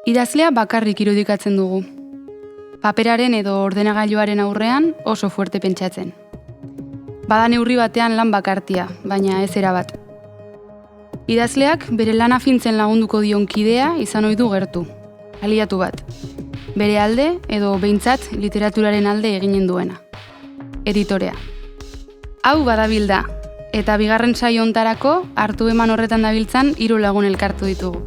Idazlea bakarrik irudikatzen dugu. Paperaren edo ordenagailuaren aurrean oso fuerte pentsatzen. Bada neurri batean lan bakartia, baina ez erabat. Idazleak bere lana fintzen lagunduko dion kidea izan ohi du gertu, aliatu bat. Bere alde edo behintzat literaturaren alde eginen duena. Editorea. Hau badabil da, eta bigarren saio hontarako hartu eman horretan dabiltzan 3 lagun elkartu ditugu.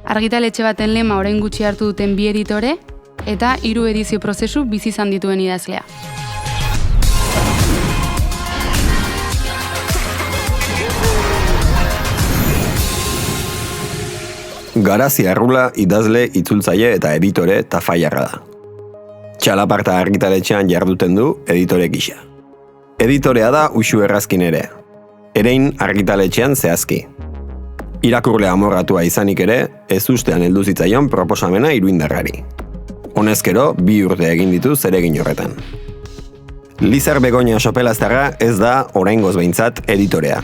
Argitaletxe baten lema orain gutxi hartu duten 2 editore, eta 3 edizio prozesu bizi izan dituen idazlea. Garazi Arrula idazle, itzultzaile eta editore Tafaiarra da. Txalaparta argitaletxean jarduten du editore gisa. Editorea da Uxu Errazkin ere. Erein argitaletxean zehazki. Irakurle amorratua izanik ere, ez ustean heldu zitzaion proposamena iruindarrari. Honezkero, 2 urte egin ditu zeregin horretan. Lizar Begoña Sopelaztarra ez da oraingoz behintzat editorea.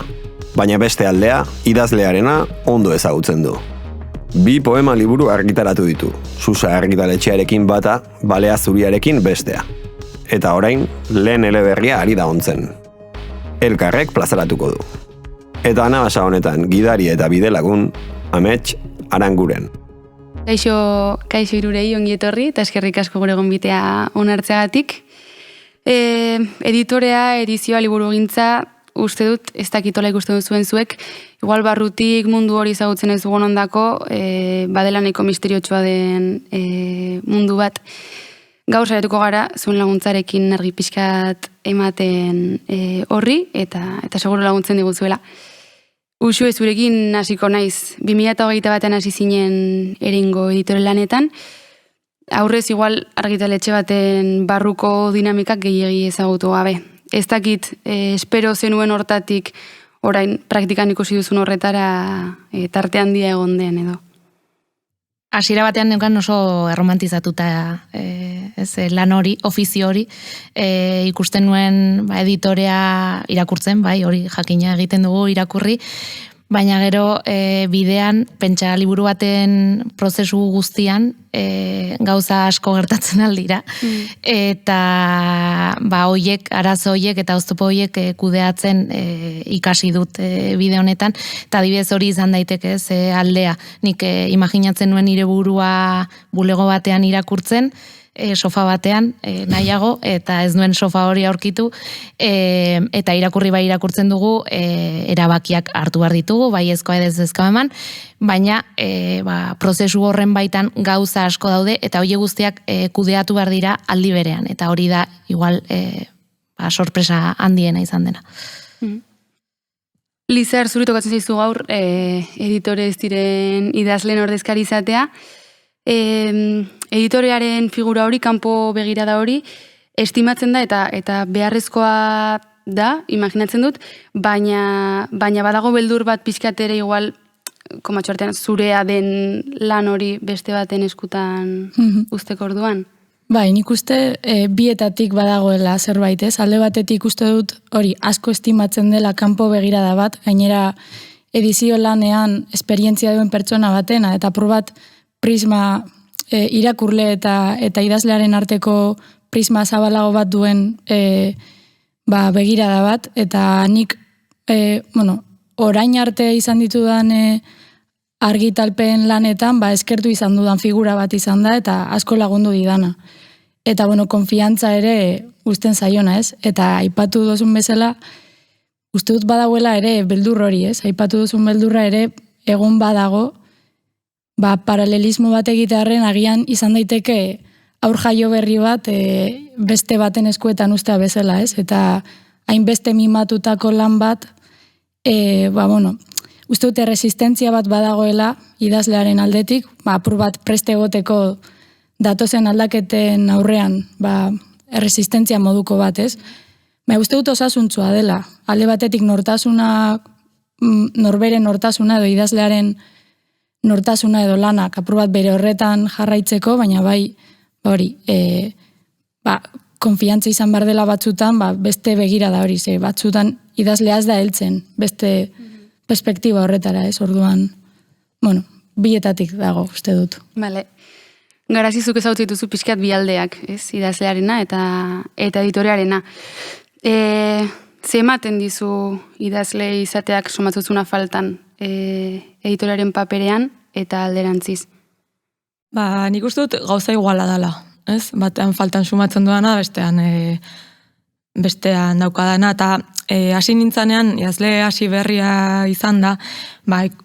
Baina beste aldea, idazlearena ondo ezagutzen du. 2 poema liburu argitaratu ditu, Susa argitaletxearekin bata, Balea Zuriarekin bestea. Eta orain, lehen eleberria ari da ontzen. Elkarrek plazaratuko du. Eta anabasa honetan, gidari eta bidelagun, Amets Aranguren. Kaixo irurei ongi etorri, eta eskerrik asko gure gonbitea onartzeagatik. Editorea, edizioa, liburugintza, uste dut, ez dakitola ikusten duzuen zuek, igual barrutik mundu hori ezagutzen ez dugun ondako, badela nahiko misteriotsua den mundu bat. Gaur saiatuko gara, zuen laguntzarekin argi pixkat ematen horri, eta seguro laguntzen diguzuela. Uxu zurekin hasiko naiz, 2008 batean hasi zinen Erengo editore lanetan, aurrez igual argitaletxe baten barruko dinamikak gehiegi ezagutu gabe. Ez dakit, espero zenuen hortatik orain praktikan ikusi duzun horretara tarte handia egon den edo. Hasiera batean neukan oso erromantizatuta lan hori, ofizio hori, ikusten nuen editorea irakurtzen, bai, hori jakina egiten dugu irakurri, baina gero bidean, pentsa liburu baten prozesu guztian, gauza asko gertatzen aldira, eta arazo hoiek eta oztopo hoiek kudeatzen ikasi dut bide honetan, eta adibidez hori izan daiteke aldea. Nik imaginatzen nuen nire burua bulego batean irakurtzen, sofa batean nahiago, eta ez nuen sofa hori aurkitu, eta irakurri bai irakurtzen dugu, erabakiak hartu behar ditugu, bai ezkoa edo ezkoa eman, baina prozesu horren baitan gauza asko daude, eta hori guztiak kudeatu behar dira aldi berean, eta hori da igual sorpresa handiena izan dena. Lizar, zuri tokatzen zaizu gaur, editore ez diren idazlen ordezkari izatea, editorearen figura hori, kanpo begirada hori, estimatzen da eta beharrezkoa da, imaginatzen dut, baina badago beldur bat pixkatere igual, komatxo artean, zurea den lan hori beste baten eskutan usteko orduan. Bai, nik uste bietatik badagoela zerbait, ez? Alde batetik uste dut hori asko estimatzen dela kanpo begirada bat, gainera edizio lanean esperientzia duen pertsona batena, eta probat prisma irakurle eta idazlearen arteko prisma zabalago bat duen begirada bat, eta nik orain arte izan ditudan argitalpen lanetan eskertu izan dudan figura bat izan da, eta asko lagundu didana. Eta konfiantza ere uzten zaiona, ez? Eta aipatu duzun bezala, uste dut badagoela ere beldur hori, ez? Aipatu duzun beldurra ere egon badago, paralelismo bat egitearren agian izan daiteke aur jaio berri bat beste baten eskuetan ustea bezala, ez? Eta hainbeste mimatutako lan bat, uste dute resistentzia bat badagoela idazlearen aldetik, apur bat preste egoteko datozen aldaketen aurrean, resistentzia moduko bat, ez? Uste dut osasuntzua dela, alde batetik norberen nortasuna edo idazlearen nortasuna edo lanak apur bat bere horretan jarraitzeko, baina konfiantza izan behar dela batzutan, beste begirada hori, batzutan idazlea ez da heltzen, beste perspektiba horretara, ez orduan, bietatik dago, uste dut. Bale. Garazizuk ezautzi dituzu pixkat bi aldeak, ez? Idazlearena eta editorearena. Ze ematen dizu idazle izateak somatzuzuna faltan editorearen paperean eta alderantziz? Nik uste dut gauza iguala dela, ez? Batean faltan sumatzen duana, bestean daukadana, eta hasi nintzanean, idazle hasi berria izan da,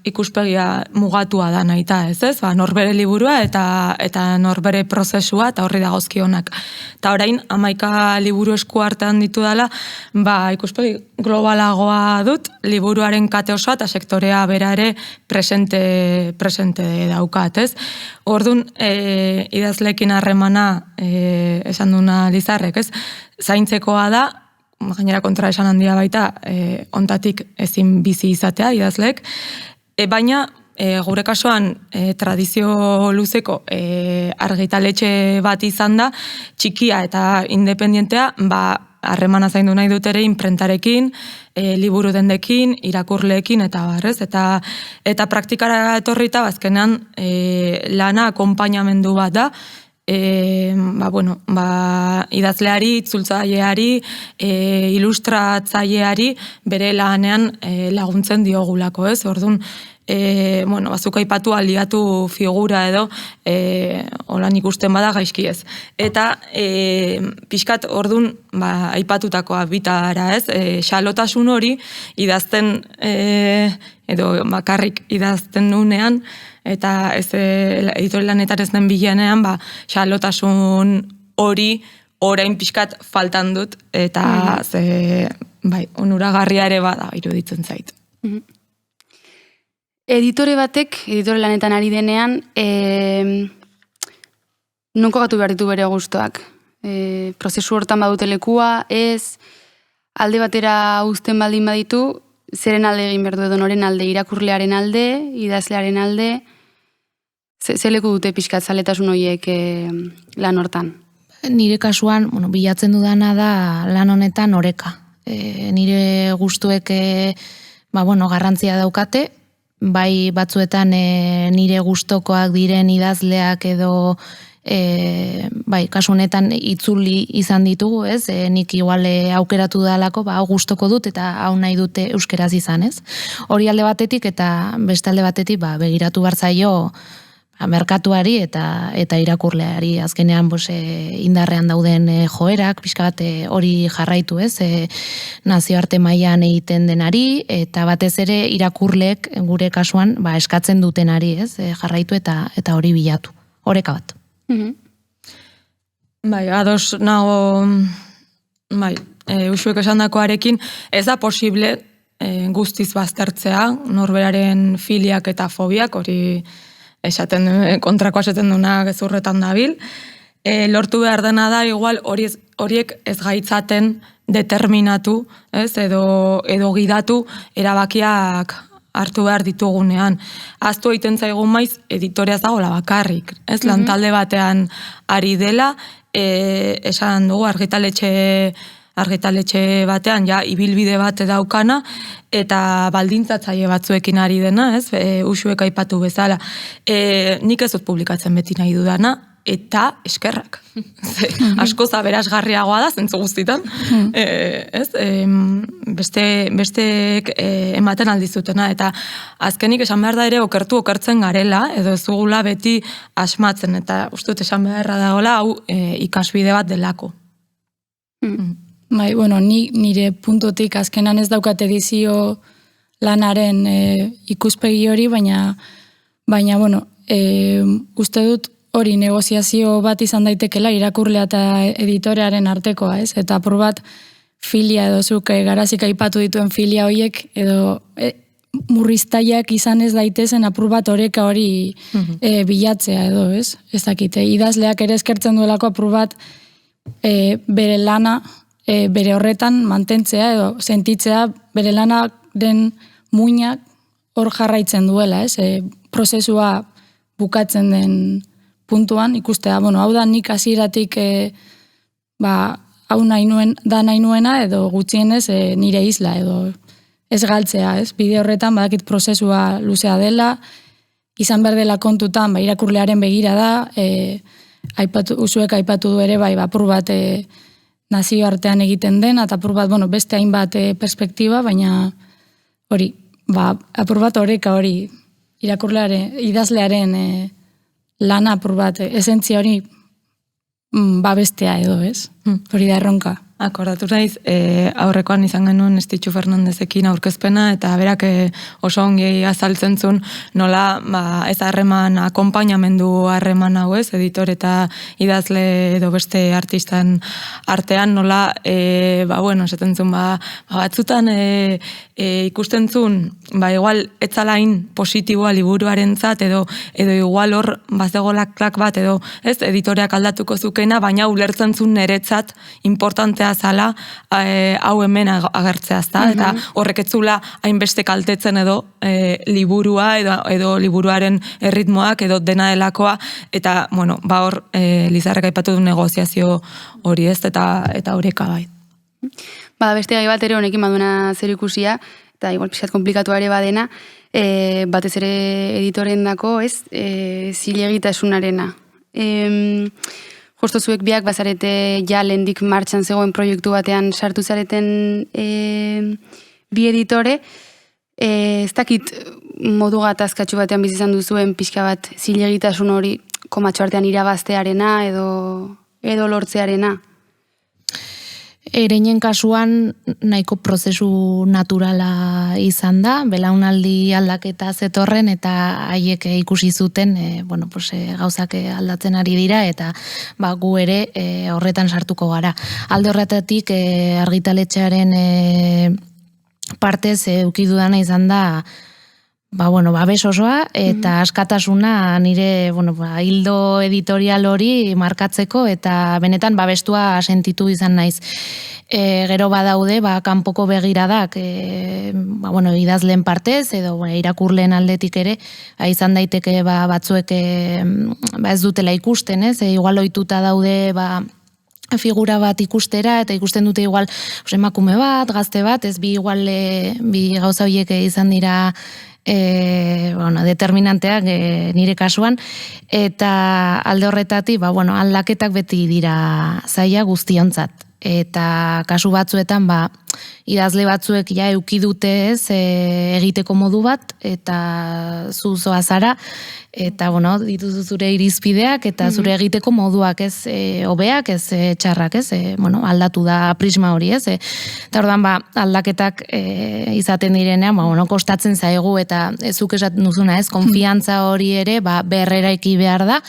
ikuspegia mugatua da nahita, ez? Norbere liburua eta norbere prozesua, eta horri dagozkionak. Eta orain, 11 liburu esku artean ditu dela, ikuspegi globalagoa dut, liburuaren kate osoa eta sektorea bera ere presente daukat, ez? Orduan, idazleekin harremana esan duna Lizarrek, ez? Zaintzekoa da, gainera kontra esan handia baita, ontatik ezin bizi izatea idazleek, baina gure kasuan tradizio luzeko argitaletxe bat izan da, txikia eta independentea, harremana zaindu nahi dut ere imprentarekin, liburu dendekin, irakurleekin eta barrez, eta praktikara etorrita bazkenean lana akonpainamendu bat da, idazleari, itzultzaileari, ilustratzaileari bere lanean laguntzen diogulako, ez? Orduan, bazuk aipatu aliatu figura edo holan ikusten bada gaizki ez. Eta pixkat orduan aipatutakoa bitara, ez? Xalotasun hori idazten edo bakarrik idazten nunean, eta ez editore lanetan ez den bilanean, xalotasun hori orain pixkat faltan dut, eta onuragarria ere bada iruditzen zait. Editore batek, editore lanetan ari denean, non kokatu behar ditu bere gustoak? Prozesu hortan badute lekua, ez, alde batera uzten baldin baditu, zeren alde egin behar du edo noren alde, irakurlearen alde, idazlearen alde, ze leku dute pixkat zaletasun horiek lan hortan? Nire kasuan, bilatzen dudana da lan honetan oreka. Nire gustuek garrantzia daukate, bai batzuetan nire gustokoak diren idazleak edo kasu honetan itzuli izan ditugu, ez? Nik igual aukeratu dalako, hau gustoko dut eta hau nahi dute euskeraz izan, ez? Hori alde batetik eta beste alde batetik begiratu bartzaio merkatuari eta irakurleari azkenean indarrean dauden joerak, pixka bat hori jarraitu, ez? Nazioarte mailan egiten denari eta batez ere irakurleek gure kasuan eskatzen dutenari, ez? Jarraitu eta hori bilatu. Oreka bat. Ados nago usuek esandakoarekin, ez da posible guztiz baztertzea, norberaren filiak eta fobiak, hori kontrakoa esaten duna gezurretan dabil. Lortu behar dena da, igual horiek ez gaitzaten determinatu, ez, edo gidatu erabakiak hartu behar ditugunean. Aztu egiten zaigun maiz, editorea zagola bakarrik, ez, lantalde batean ari dela, esan dugu argitaletxe batean ibilbide bat daukana eta baldintzatzaile batzuekin ari dena, ez? Usuek aipatu bezala. Nik ez dut publikatzen beti nahi dudana eta eskerrak. Askoz aberasgarriagoa da zentzu guztitan. Besteek ematen aldizutena eta azkenik esan behar da ere okertzen garela edo ez dugula beti asmatzen eta uste dut esan beharra dagoela hau ikasbide bat delako. Nire puntotik azkenan ez daukat edizio lanaren ikuspegi hori, baina uste dut hori negoziazio bat izan daitekela irakurlea eta editorearen artekoa, ez? Eta apur bat filia edo zuk Garazik aipatu dituen filia horiek edo murriztaiak izan ez daitezen apur bat oreka hori bilatzea edo, ez? Ez dakite, idazleak ere eskertzen duelako apur bat bere lana bere horretan mantentzea edo sentitzea bere lanaren muinak hor jarraitzen duela, ez? Prozesua bukatzen den puntuan ikustea, hau da nik hasieratik hau nahi nuena edo gutxienez nire isla edo ez galtzea, ez? Bide horretan badakit prozesua luzea dela, izan behar dela kontutan, irakurlearen begira da, usuek aipatu du ere, apur bat nazio artean egiten den, eta apur bat, beste hainbat perspektiba, baina hori, apur bat oreka hori, irakurlearen, idazlearen lana apur bat, esentzia hori, bestea edo, ez? Hori da erronka. Akordatu naiz, aurrekoan izan genuen Estitxu Fernandezekin aurkezpena, eta berak oso ongi azaltzen zuen nola ez harreman, akonpainamendu harreman hau ez, editor eta idazle edo beste artistan artean nola, esaten zuen, batzutan ikusten zuen, igual etzalain positiboa liburuarentzat edo igual hor bazegolak klak bat edo ez, editoreak aldatuko zukena, baina ulertzen zuen niretzat importantea zala hau hemen agertzea, eta horrek etzula hainbeste kaltetzen edo liburua edo liburuaren erritmoak edo dena delakoa, eta hor Lizarrek aipatu du negoziazio hori ez, eta horreka bai. Beste gai bat ere honekin baduna zer ikusia, eta igual pixat komplikatua ere badena, batez ere editoren dako, ez, zilegitasunarena. Justo zuek biak bazarete ja lehendik martxan zegoen proiektu batean sartu zareten bi editore, ez dakit modu gatazkatxu batean bizizan duzuen pixka bat zilegitasun hori komatxo artean irabaztearena edo lortzearena. Ereinen kasuan nahiko prozesu naturala izan da, belaunaldi aldaketa zetorren eta haiek ikusi zuten gauzak aldatzen ari dira eta gu ere horretan sartuko gara. Alde horretatik argitaletxearen partez eukidudana izan da babes osoa eta askatasuna nire hildo editorial hori markatzeko eta benetan babestua sentitu izan naiz. Gero badaude kanpoko begiradak idazleen partez edo irakurleen aldetik ere izan daiteke batzuek ez dutela ikusten, ez? Igual ohituta daude figura bat ikustera eta ikusten dute igual emakume bat, gazte bat, ez bi gauza horiek izan dira determinanteak nire kasuan, eta alde horretatik, aldaketak beti dira zaila guztiontzat. Eta kasu batzuetan, idazle batzuek ja eukidute ez egiteko modu bat, eta zuzoa zara, eta dituzu zure irizpideak, eta zure egiteko moduak ez hobeak, ez txarrak, ez aldatu da prisma hori, ez. Eta ordan aldaketak izaten direnean, kostatzen zaigu, eta zuk esaten duzuna, ez, konfiantza hori ere, berreraiki behar da,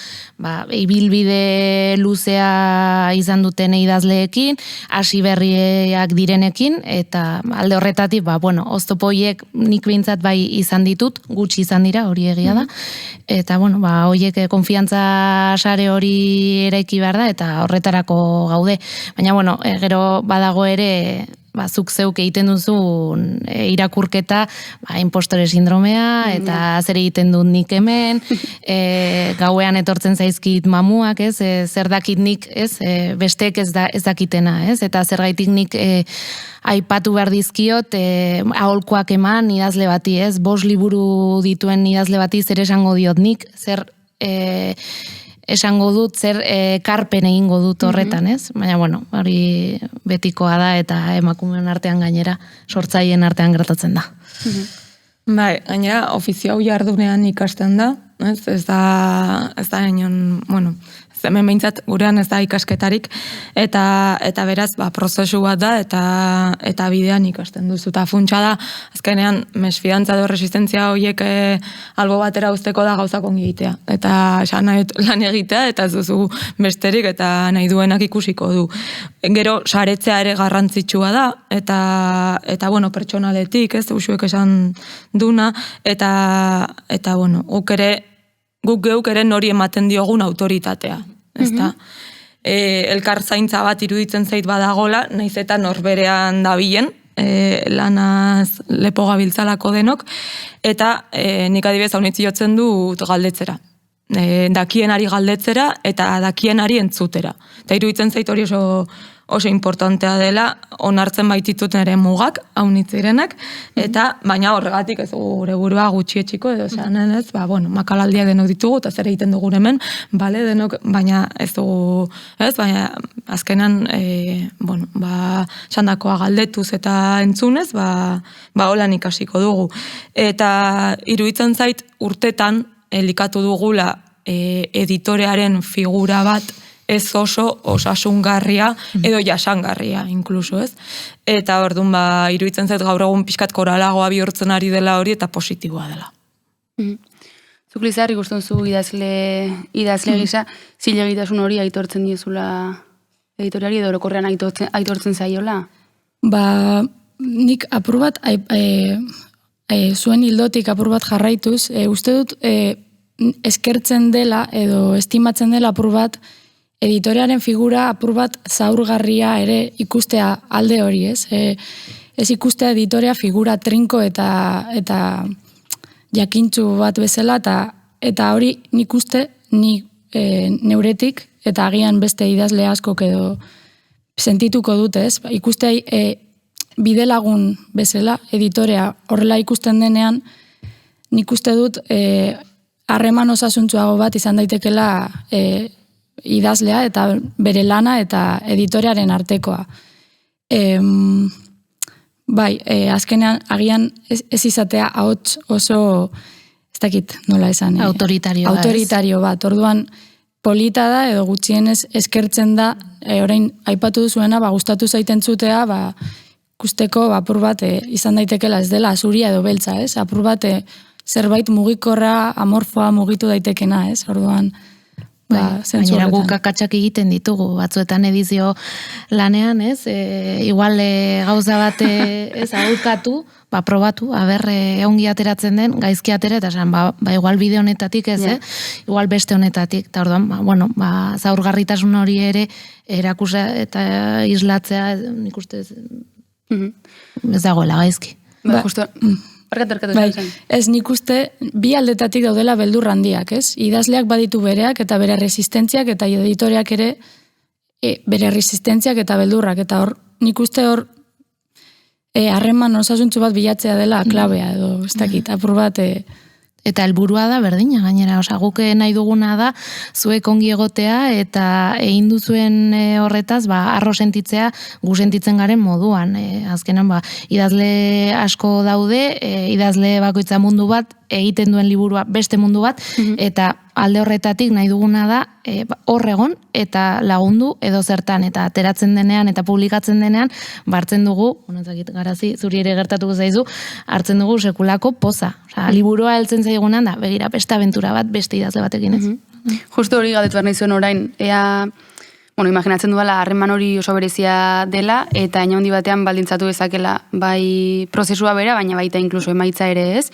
ibilbide luzea izan duten idazleekin, hasi berriak direnekin, eta alde horretatik, oztopoiek nik behintzat bai izan ditut, gutxi izan dira, hori egia da, eta horiek konfiantza sare hori eraiki behar da, eta horretarako gaude. Baina, gero badago ere, zuk zeuk egiten duzun irakurketa, impostore sindromea, eta zer egiten dut nik hemen, gauean etortzen zaizkit mamuak, ez, zer dakit nik, ez, besteek ez dakitena, ez, eta zer gaitik nik aipatu behar dizkiot, aholkoak eman idazle bati, ez, 5 liburu dituen idazle bati zer esango diot nik, zer esango dut, zer karpen egingo dut horretan, ez? Baina, hori betikoa da eta emakumeen artean gainera, sortzaileen artean gertatzen da. Gainera, ofizio hau jardunean ikasten da, ez da enion, hemen behintzat gurean ez da ikasketarik, eta beraz, prozesu bat da, eta bidean ikasten duzu. Eta funtsa da, azkenean, mesfidantza edo resistentzia horiek albo batera uzteko da gauzak ongi egitea. Eta esan nahi lan egitea, eta ez duzu besterik, eta nahi duenak ikusiko du. Gero, saretzea ere garrantzitsua da, eta pertsonaletik, ez, usuek esan duna, eta guk geuk ere nori ematen diogun autoritatea, ezta? Elkar zaintza bat iruditzen zait badagola, naiz eta norberean dabilen, lanaz lepo gabiltzalako denok, eta nik adibidez haunitzi jotzen dut galdetzera. Dakienari galdetzera eta dakienari entzutera. Eta iruditzen zait hori oso importantea dela onartzen baititut nire mugak, haunitzirenak, eta baina horregatik ez gure burua gutxietxiko edo zanen ez, makalaldiak denok ditugu, eta zer egiten dugu hemen, bale, denok, baina ez dugu, ez, baina azkenan, txandakoa galdetuz eta entzunez, holan ikasiko dugu. Eta iruditzen zait urtetan elikatu dugula editorearen figura bat ez oso osasungarria edo jasangarria, inkluso, ez? Eta orduan, iruditzen zait gaur egun pixkat koralagoa bihurtzen ari dela hori eta positiboa dela. Zuk Lizar, ikusten zu idazle gisa, zilegitasun hori aitortzen diezula editoriari edo orokorrean aitortzen zaiola? Nik apur bat, zuen hildotik apur bat jarraituz, uste dut eskertzen dela edo estimatzen dela apur bat editorearen figura apur bat zaurgarria ere ikustea alde hori, ez? Ez ikustea editorea figura trinko eta jakintzu bat bezala, eta hori nik uste neuretik, eta agian beste idazle askok edo sentituko dute, ez? Ikuste bidelagun bezala, editorea horrela ikusten denean, nik uste dut harreman osasuntzuago bat izan daitekela idazlea eta bere lana eta editorearen artekoa. Azkenean agian ez izatea ahots oso, ez dakit nola esan. Autoritario bat. Orduan polita da edo gutxienez eskertzen da, orain aipatu duzuena, gustatu zaiten zutea, ikusteko apur bat izan daitekela ez dela azuria edo beltza, ez? Apur bat zerbait mugikorra, amorfoa mugitu daitekena, ez? Orduan, gainera guk akatsak egiten ditugu, batzuetan edizio lanean, ez? Igual gauza bat ez aurkatu, probatu, ongi ateratzen den, gaizki atera, eta esan, igual bide honetatik ez, igual beste honetatik, eta orduan, zaurgarritasun hori ere erakusa eta islatzea, nik uste ez dagoela gaizki. Justo, ez nik uste bi aldetatik daudela beldur handiak, ez? Idazleak baditu bereak eta bere resistentziak eta editoreak ere bere resistentziak eta beldurrak, eta nik uste harreman osasuntzu bat bilatzea dela klabea edo, ez dakit, apur bat Eta helburua da berdina, gainera, guk nahi duguna da zuek ongi egotea eta egin duzuen horretaz, arro sentitzea gu sentitzen garen moduan. Azkenan, idazle asko daude, idazle bakoitza mundu bat, egiten duen liburua beste mundu bat, eta alde horretatik nahi duguna da horregon eta lagundu edo zertan, eta ateratzen denean eta publikatzen denean, bartzen dugu, Garazi, zuri ere gertatuko zaizu, hartzen dugu sekulako poza. Liburua heltzen zaigunan da, begira, beste abentura bat, beste idazle batekin ez. Justo hori galdetu behar nahi zuen orain, imaginatzen duela harreman hori oso berezia dela, eta handi batean baldintzatu dezakela bai prozesua bera, baina baita inkluso emaitza ere ez.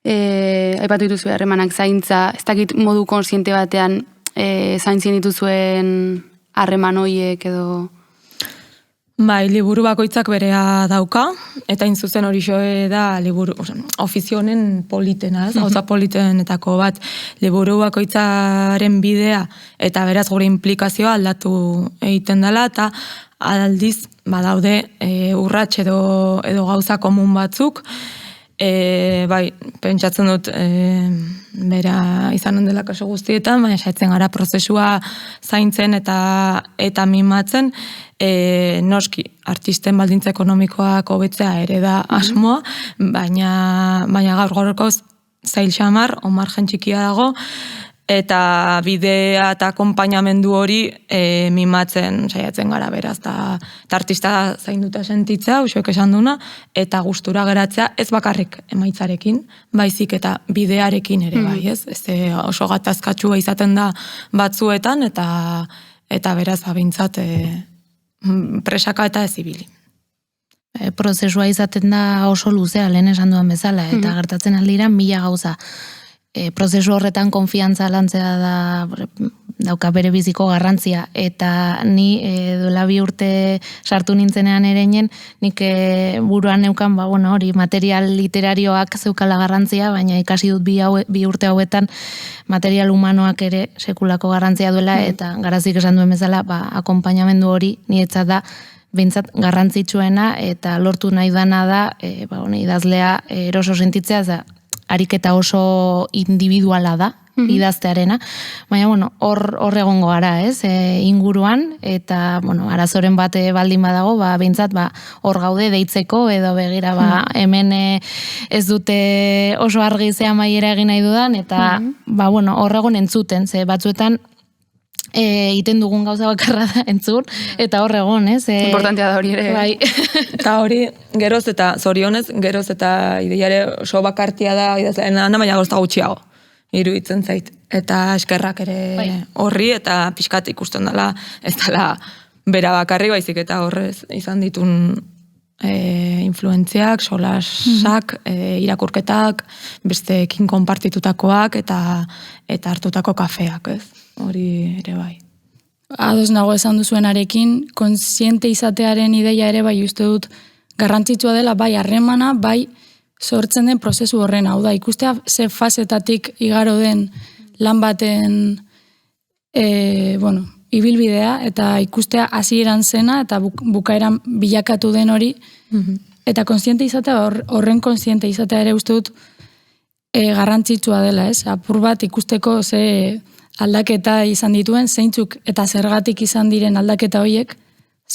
Aipatu dituzu harremanak zaintza, ez dakit modu konsiente batean zaintzen dituzuen harreman horiek edo... Liburu bakoitzak berea dauka, eta zuzen hori joe da liburu, ofizio honen politena, ez? Gauza politenetako bat, liburu bakoitzaren bidea, eta beraz gure implikazioa aldatu egiten dela, eta aldiz, badaude urrats edo gauza komun batzuk, pentsatzen dut bera izanen dela kaso guztietan, baina saiatzen gara prozesua zaintzen eta mimatzen, noski artisten baldintza ekonomikoak hobetzea ere da asmoa, baina gaur-gaurkoz zail xamar, margen txikia dago, eta bidea eta akonpainamendu hori mimatzen saiatzen gara beraz, eta artista zainduta sentitzea, usuek esan duna, eta gustura geratzea ez bakarrik emaitzarekin, baizik eta bidearekin ere bai, ez? Oso gatazkatsua izaten da batzuetan, eta beraz bintzat presaka eta ez ibili. Prozesua izaten da oso luzea, lehen esan duan bezala, eta gertatzen aldira 1000 gauza. Prozesu horretan konfiantza lantzea da dauka bere biziko garrantzia, eta ni duela 2 urte sartu nintzenean ereinen, nik buruan neukan, hori material literarioak zeukala garrantzia, baina ikasi dut 2 urte hauetan material humanoak ere sekulako garrantzia duela, eta Garazik esan duen bezala, akonpainamendu hori niretzat da behintzat garrantzitsuena, eta lortu nahi dana da, idazlea eroso sentitzea, ariketa oso individuala da, idaztearena, baina, hor egongo gara, inguruan, eta, arazoren bate baldin badago, behintzat, hor gaude deitzeko, edo begira, hemen ez dute oso argi ze amaiera egin nahi dudan, eta, hor egon entzuten, ze batzuetan, iten dugun gauza bakarra da entzun, eta hor egon, Importantea da hori ere. Bai. Eta hori, geroz eta zorionez, geroz eta ideiare oso bakartia da, idazlean baina gozta gutxiago, iruditzen zait. Eta eskerrak ere horri, eta pixkat ikusten dela, ez dela bera bakarri, baizik eta horrez izan ditun influentziak, solasak, irakurketak, besteekin konpartitutakoak, eta hartutako kafeak, ez? Hori ere bai. Ados nago esan duzuenarekin, konsiente izatearen ideia ere bai uste dut garrantzitsua dela, bai harremana, bai sortzen den prozesu horren, hau da, ikustea ze fasetatik igaro den lan baten ibilbidea, eta ikustea hasieran zena, eta bukaeran bilakatu den hori, eta konsiente izatea, horren konsiente izatea ere uste dut garrantzitsua dela, ez? Apur bat ikusteko ze aldaketa izan dituen, zeintzuk eta zergatik izan diren aldaketa horiek,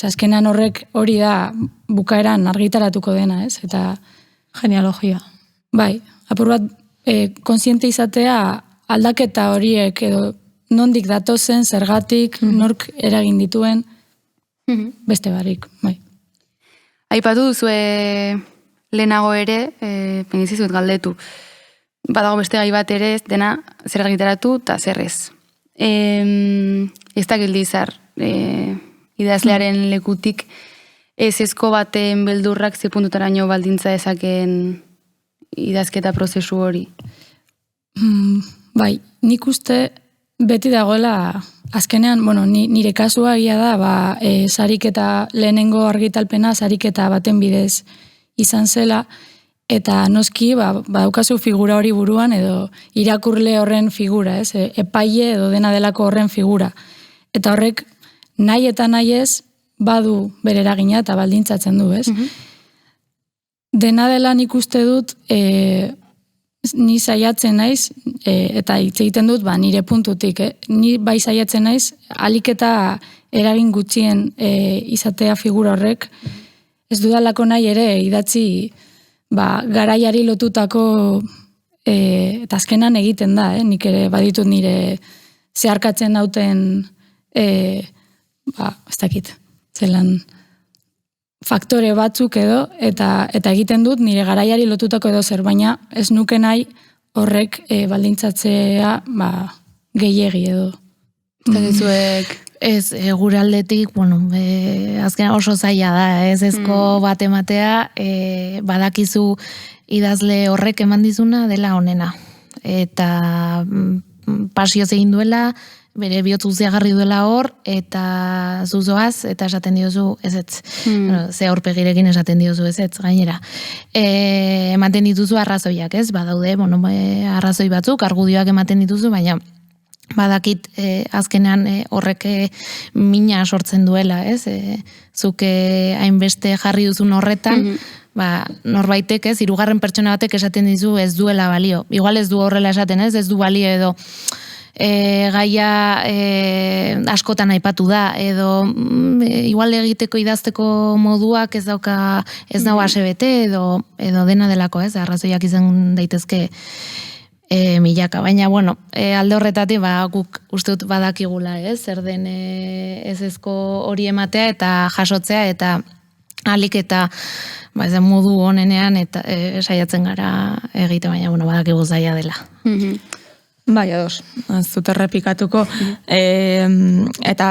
azkenean horrek hori da bukaeran argitaratuko dena, ez? Eta genealogia. Bai, apur bat konsiente izatea aldaketa horiek edo nondik datozen, zergatik, nork eragin dituen, beste barik, bai. Aipatu duzue lehenago ere, pengizizuet galdetu. Badago beste gai bat ere, dena zer argitaratu eta zer ez. Ez da gildizar, idazlearen lekutik, ezko baten beldurrak ze puntutaraino baldintza ezaken idazketa prozesu hori. Bai, nik uste beti dagoela, azkenean, nire kasua egia da, sariketa lehenengo argitalpena, sariketa baten bidez izan zela, eta noski, badaukazu figura hori buruan, edo irakurle horren figura, ez? Epaile edo dena delako horren figura. Eta horrek, nahi eta nahi ez, badu bere eragina eta baldintzatzen du, ez? Dena dela nik uste dut, ni saiatzen naiz, eta hitz egiten dut, nire puntutik, ni bai saiatzen naiz, alik eta eragin gutxien izatea figura horrek, ez dudalako nahi ere idatzi garaiari lotutako eta azkenan egiten da, nik ere baditut nire zeharkatzen nauten ez dakit, zelan faktore batzuk edo, eta egiten dut nire garaiari lotutako edo zer, baina ez nuke nahi horrek baldintzatzea gehiegi edo. Ez, gure aldetik, azken oso zaila da, ez ezko bat ematea, badakizu idazle horrek eman dizuna dela onena. Eta pasioz egin duela, bere bihotz guztiagarri duela hor, eta zuzoaz, eta esaten diozu ezetz. Ze aurpegirekin esaten diozu ezetz, gainera. Ematen dituzu arrazoiak, ez? Badaude, arrazoi batzuk, argudioak ematen dituzu, baina badakit azkenean horrek mina sortzen duela, ez? Zuke hainbeste jarri duzun horretan, norbaitek, ez? Hirugarren pertsona batek esaten dizu ez duela balio. Igual ez du horrela esaten, ez? Ez du balio edo gaia askotan aipatu da, edo igual egiteko idazteko moduak ez dago asebete, edo dena delako, ez? Arrazoiak izan daitezke milaka, baina, alde horretatik, guk uste dut badakigula, ez? Zer den ez ezko hori ematea eta jasotzea, eta alik eta modu honenean eta saiatzen gara egite, baina, badakigu zaila dela. Bai, ados, ez dut errepikatuko. Eta,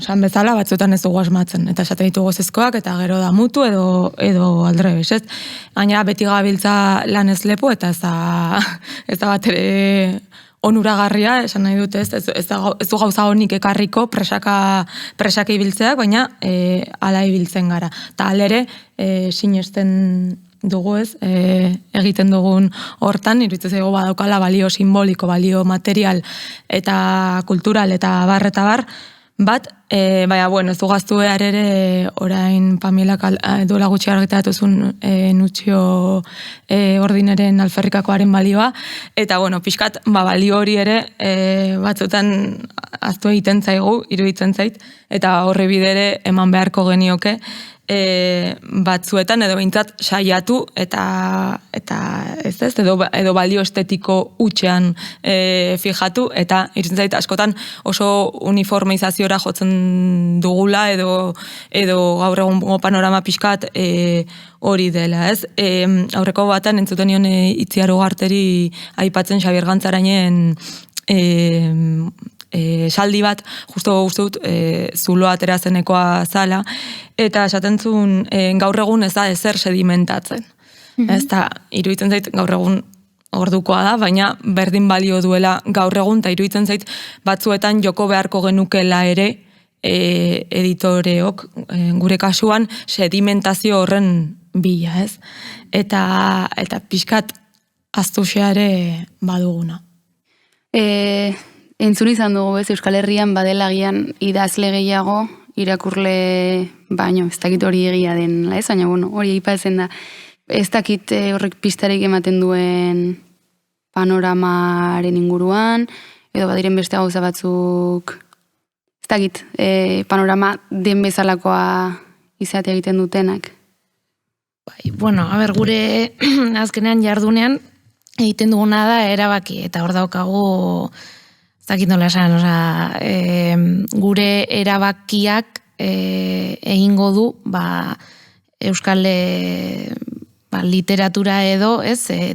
san bezala, batzutan ez dugu asmatzen. Eta esaten ditugu ezkoak, eta gero da mutu edo aldrebes, ez? Gainera beti gabiltza lan ez lepo, eta ez da bat ere onuragarria, esan nahi dute, ez du gauza honik ekarriko presaka ibiltzeak, baina ala ibiltzen gara. Ta alere, sinesten dugu ez, egiten dugun hortan, iruditzen zaigu badaukala balio simboliko, balio material eta kultural eta bar, bat, baina, bueno, ez du gaztu behar ere orain Pamilak duela gutxi argitaratu zuen Nutxio Ordineren alferrikakoaren balioa, eta, bueno, pixkat, balio hori ere batzutan aztu egiten zaigu, iruditzen zait, eta horri bidere eman beharko genioke, batzuetan edo behintzat saiatu eta edo balio estetiko hutsean fijatu, eta iruditzen zait askotan oso uniformizaziora jotzen dugula edo gaur egun panorama pixkat hori dela, ez? Aurreko batean entzuten nion Itziar Ugarteri aipatzen Xabier Gantzarainen saldi bat, justo uste dut, zuloa aterazenekoa zala, eta esaten zuen gaur egun ez da ezer sedimentatzen. Ez da, iruditzen zait gaur egun ordukoa da, baina berdin balio duela gaur egun, eta iruditzen zait batzuetan joko beharko genukela ere editoreok, gure kasuan, sedimentazio horren bila, ez? Eta pixkat aztuxeare baduguna. Entzun izan dugu, ez, Euskal Herrian badelagian idazle gehiago, irakurle baino, ez dakit hori egia den, ez, baina, bueno, hori aipatzen da. Ez dakit horrek pistarik ematen duen panoramaren inguruan, edo badiren beste gauza batzuk, ez dakit, panorama den bezalakoa izate egiten dutenak. Bai, bueno, a ber, gure azkenean jardunean egiten duguna da erabaki, eta hor daukagu zakit nola esan, gure erabakiak egingo du euskal literatura edo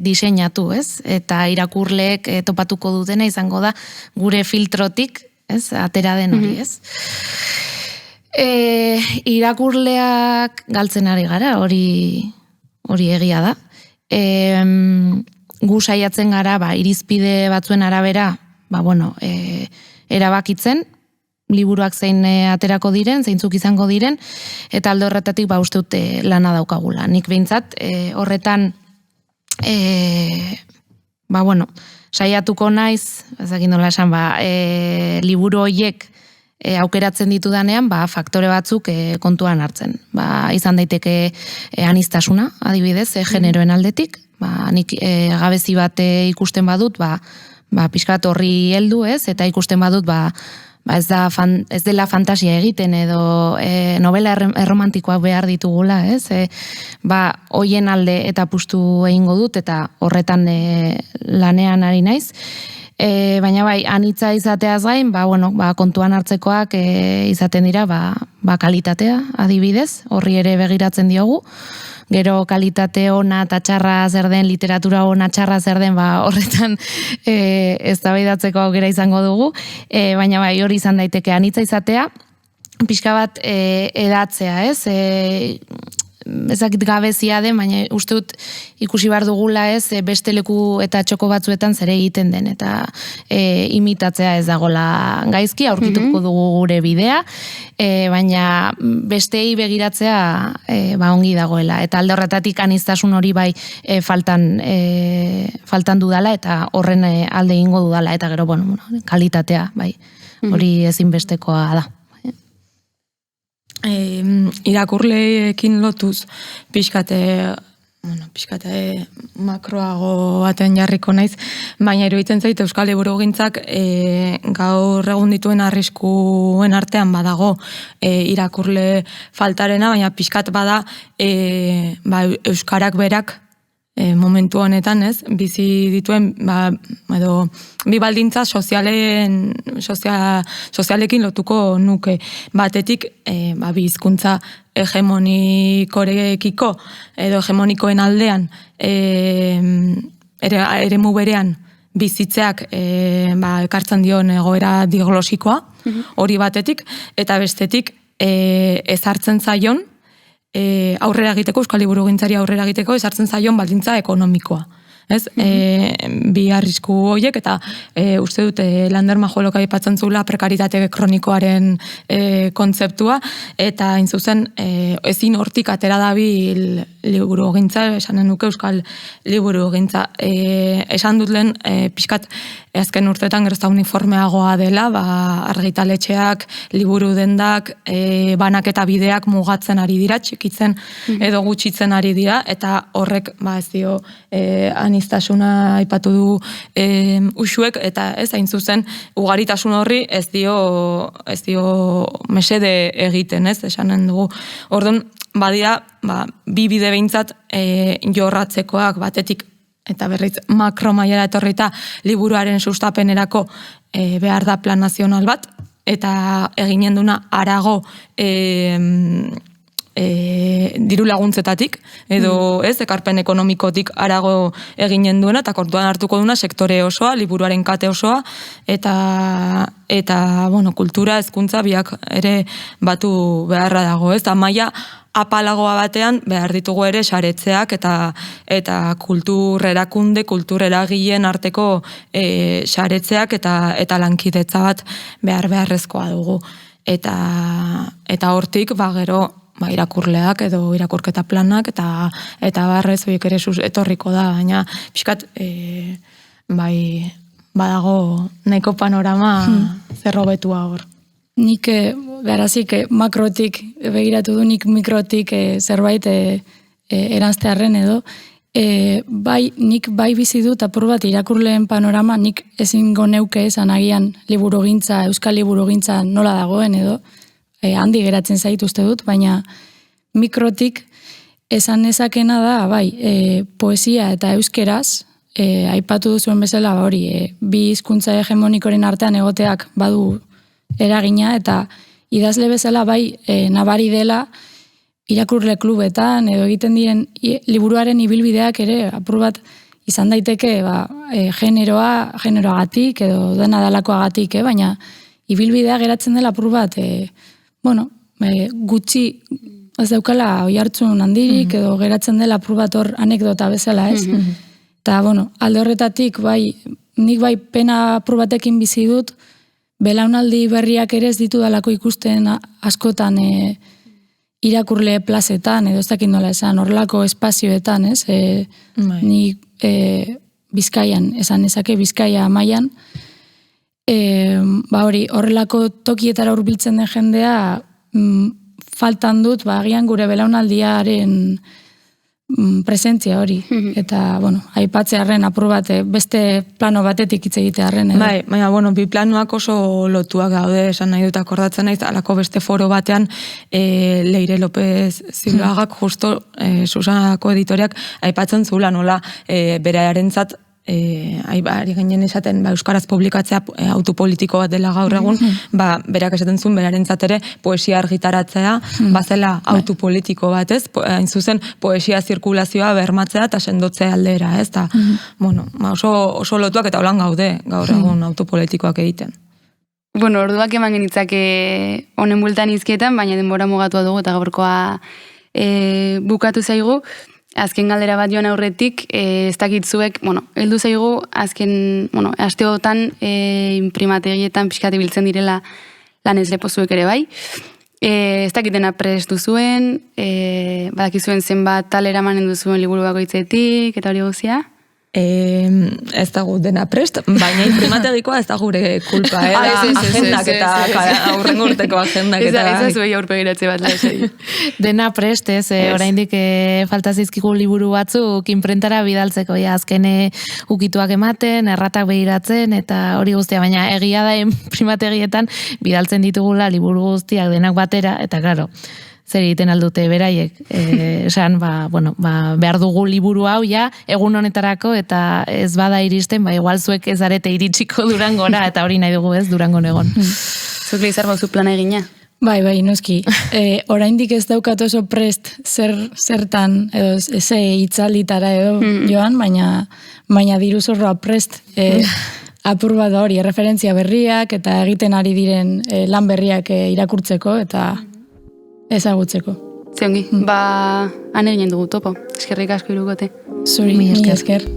diseinatu, ez? Eta irakurleek topatuko dutena izango da gure filtrotik, ez? Atera den hori, ez? Irakurleak galtzen ari gara, hori egia da. Gu saiatzen gara, irizpide batzuen arabera, erabakitzen, liburuak zein aterako diren, zeintzuk izango diren, eta alde horretatik uste dute lana daukagula. Nik behintzat, horretan, saiatuko naiz, ezakin nola esan, liburu horiek aukeratzen ditudanean, faktore batzuk kontuan hartzen. Izan daiteke aniztasuna, adibidez, generoen aldetik, nik gabezi bat ikusten badut, pixkat horri heldu, ez? Eta ikusten badut, ez dela fantasia egiten edo novela erromantikoak behar ditugula, ez? Hoien alde eta pustu egingo dut eta horretan lanean ari naiz. Baina anitza izateaz gain, kontuan hartzekoak izaten dira, kalitatea, adibidez, horri ere begiratzen diogu. Gero kalitate ona eta txarra zer den, literatura ona txarra zer den, horretan eztabaidatzeko aukera izango dugu, baina hori izan daiteke anitza izatea, pixka bat edatzea, ez? Ezakit gabezia den, baina uste dut ikusi behar dugula, ez, beste leku eta txoko batzuetan zere egiten den, eta imitatzea ez dagola gaizki, aurkituko dugu gure bidea, baina bestei begiratzea ongi dagoela, eta alde horretatik aniztasun hori faltan dudala, eta horren alde egingo dudala, eta gero, kalitatea, hori ezinbestekoa da. Irakurleekin lotuz pixkate makroago baten jarriko naiz, baina iruditzen zait Euskal Liburugintzak gaur egun dituen arriskuen artean badago irakurle faltarena, baina pixkat bada euskarak berak momentu honetan, ez, bizi dituen edo bi baldintza sozialekin lotuko nuke. Batetik, bi hizkuntza hegemonikorekiko edo hegemonikoen aldean eremu berean bizitzeak ekartzen dion egoera diglosikoa, hori batetik, eta bestetik ezartzen zaion aurrera egiteko, Euskal Liburugintzari aurrera egiteko, ezartzen zaion baldintza ekonomikoa. Ez? Bi arrisku horiek, eta uste dut Lander Majolok aipatzen zula prekaritate kronikoaren kontzeptua, eta hain zuzen ezin hortik atera dabil liburugintza, esanen nuke euskal liburugintza. Esan dut lehen, pixkat azken urteetan gerozta uniformeagoa dela, argitaletxeak, liburu dendak, banak eta bideak mugatzen ari dira, txikitzen edo gutxitzen ari dira, eta horrek ez dio aniztasuna aipatu du usuek, eta ez hain zuzen ugaritasun horri ez dio mesede egiten, ez, esanen dugu. Orduan, badira, bi bide behintzat jorratzekoak batetik, eta berriz makro mailara etorrita liburuaren sustapenerako behar da plan nazional bat, eta eginen duna arago diru laguntzetatik, edo ez, ekarpen ekonomikotik arago eginen duena, eta kontuan hartuko duna sektore osoa, liburuaren kate osoa, eta kultura, hezkuntza biak ere batu beharra dago, ez, eta maila apalagoa batean behar ditugu ere saretzeak eta kulturerakunde, kultureragileen arteko saretzeak eta lankidetza bat beharrezkoa dugu. Eta hortik, gero, irakurleak edo irakurketa planak eta barrez horiek ere etorriko da, baina pixkat badago nahiko panorama zerrobetua hor. Nik garazik makrotik begiratu du, nik mikrotik zerbait eranztearren edo, nik bai bizi dut apur bat irakurleen panorama, nik ezingo neuke esan agian liburugintza, euskal liburugintza nola dagoen edo, handi geratzen zaitu uste dut, baina mikrotik esan nezakena da, poesia eta euskeraz, aipatu duzuen bezala hori, bi hizkuntza hegemonikoren artean egoteak badu eragina, eta idazle bezala nabari dela irakurle klubetan, edo egiten diren liburuaren ibilbideak ere, apur bat izan daiteke generoagatik, edo dena dalakoagatik, baina ibilbidea geratzen dela apur bat, gutxi ez daukala oihartzun handirik, edo geratzen dela apur bat hor anekdota bezala, ez? Eta, alde horretatik, nik pena apur batekin bizi dut, belaunaldi berriak ere ez ditu dalako ikusten askotan irakurle plazetan, edo ez dakit nola esan, horrelako espazioetan, ez? Ni Bizkaian, esan ezake Bizkaia mailan, horrelako tokietara hurbiltzen den jendea faltan dut, agian gure belaunaldiaren presentzia hori. Eta, aipatzearren apur bat, beste plano batetik hitz egitearren. Baina, bi planoak oso lotuak daude, esan nahi dut akordatzen naiz, alako beste foro batean, Leire López Zilbagak, justo Susanako editoriak, aipatzen zula nola, berarentzat, ari ginen esaten euskaraz publikatzea autopolitiko bat dela gaur egun, berak esaten zuen berarentzat ere poesia argitaratzea bazela autopolitiko bat, ez? Hain zuzen poesia zirkulazioa bermatzea eta sendotzea aldera, ez? Oso lotuak eta holan gaude gaur egun autopolitikoak egiten. Orduak eman genitzake honen bueltan izkietan, baina denbora mugatua dugu eta gaurkoa bukatu zaigu. Azken galdera bat joan aurretik, ez dakitzuek, heldu zaigu, azken, asteotan imprimategietan pixkat ibiltzen direla lanez lepozuek ere bai. Ez dakitena prest duzuen, badakizuen zenbat talera manen duzuen liburu bakoitzetik, eta hori guzia? Ez dago dena prest, baina imprimategikoa ez da gure kulpa, agendak eta aurren urteko agendak eta... Ez zuei aurpegiratze bat lehesei. Dena prest, ez, oraindik falta zizkigu liburu batzuk imprentara bidaltzeko, azken ukituak ematen, erratak begiratzen, eta hori guztia, baina egia da imprimategietan bidaltzen ditugula liburu guztiak denak batera, eta claro, zer egiten aldute beraiek, esan, behar dugu liburu hau egun honetarako, eta ez bada iristen, igual zuek ez arete iritsiko Durangora, eta hori nahi dugu ez, Durangon egon. Zuk lehizar bauzu plana egina? Bai, noski. Oraindik ez daukat oso prest zertan, edo eze hitzalditara edo joan, baina diru zorroa prest apur bat hori, referentzia berriak, eta egiten ari diren lan berriak irakurtzeko, eta ezagutzeko. Ziongi, han eginen dugu topo. Eskerrik asko Irukote. Zuri, mi esker.